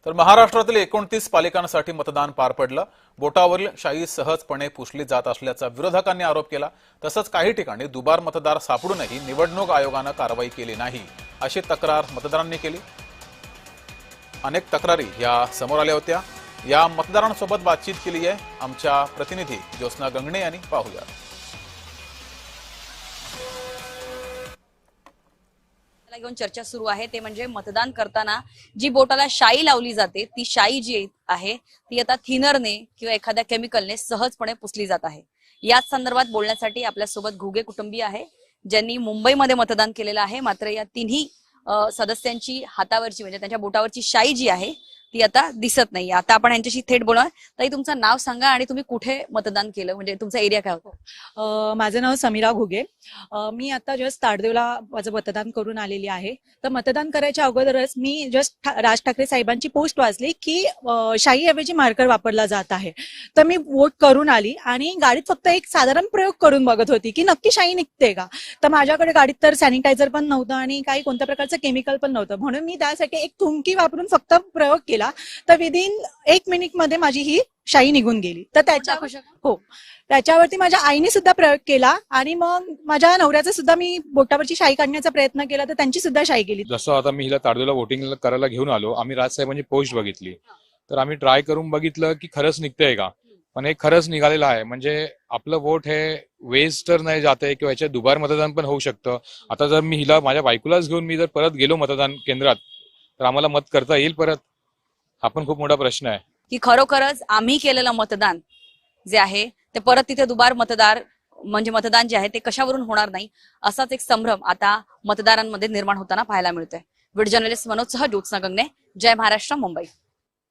तर महाराष्ट्रातील 29 पालिकांसाठी मतदान पार पडलं। बोटावरील शाई सहजपणे पुसली जात असल्याचा विरोधकांनी आरोप केला। तसंच काही ठिकाणी दुबार मतदार सापडूनही निवडणूक आयोगानं कारवाई केली नाही अशी तक्रार मतदारांनी केली। अनेक तक्रारी या समोर आल्या होत्या। या मतदारांसोबत बातचीत केली आहे आमच्या प्रतिनिधी ज्योत्स्ना गंगणे यांनी। पाहूया। घेऊन चर्चा सुरू आहे ते म्हणजे मतदान करताना जी बोटाला शाई लावली जाते ती शाई जी आहे ती आता थिनरने किंवा एखाद्या केमिकलने सहजपणे पुसली जात आहे। याच संदर्भात बोलण्यासाठी आपल्यासोबत घुगे कुटुंबीय आहे ज्यांनी मुंबईमध्ये मतदान केलेलं आहे। मात्र या तिन्ही सदस्यांची हातावरची म्हणजे त्यांच्या बोटावरची शाई जी आहे ती आता दिसत नाही। आता आपण यांच्याशी थेट बोलणार। ताई, तुमचं नाव सांगा आणि तुम्ही कुठे मतदान केलं, म्हणजे तुमचा एरिया काय होता? माझं नाव समीरा घुगे। मी आता जस्ट ताडदेवला माझं मतदान करून आलेली आहे। तर मतदान करायच्या अगोदरच मी जस्ट राज ठाकरे साहेबांची पोस्ट वाचली की शाईऐवजी मार्कर वापरला जात आहे। तर मी वोट करून आली आणि गाडीत फक्त एक साधारण प्रयोग करून बघत होती की नक्की शाई निघते का। तर माझ्याकडे गाडीत तर सॅनिटायझर पण नव्हतं आणि काही कोणत्या प्रकारचं केमिकल पण नव्हतं, म्हणून मी त्यासाठी एक थुंकी वापरून फक्त प्रयोग केला। तर विदिन 1 मिनिट मध्ये माझी ही शाई निघून गेली। तर त्याच्यावरती माझ्या आईने सुद्धा प्रयोग केला आणि मग माझ्या नवऱ्याचा सुद्धा मी बोटावरची शाई काढण्याचा प्रयत्न केला तर त्यांची सुद्धा शाई गेली। जसं आता मी हिला ताडदेवला वोटिंग करायला घेऊन आलो, आम्ही राजसाहेबांची पोस्ट बघितली तर आम्ही ट्राय करून बघितलं की खरंच निघतंय का, पण हे खरंच निघालेलं आहे। म्हणजे आपलं वोट हे वेस्ट तर नाही जाते किंवा याच्यात दुबार मतदान पण होऊ शकतं। आता जर मी हिला माझ्या बायकोलाच घेऊन मी जर परत गेलो मतदान केंद्रात तर आम्हाला मत करता येईल परत? हा पण खूप मोठा प्रश्न आहे की खरोखरच आम्ही केलेलं मतदान जे आहे ते परत तिथे दुबार मतदान जे आहे ते कशावरून होणार नाही असाच एक संभ्रम आता मतदारांमध्ये निर्माण होताना पाहायला मिळतोय। व्हिडिओ जर्नलिस्ट मनोज सह ज्योत्स्ना गंगणे, जय महाराष्ट्र, मुंबई।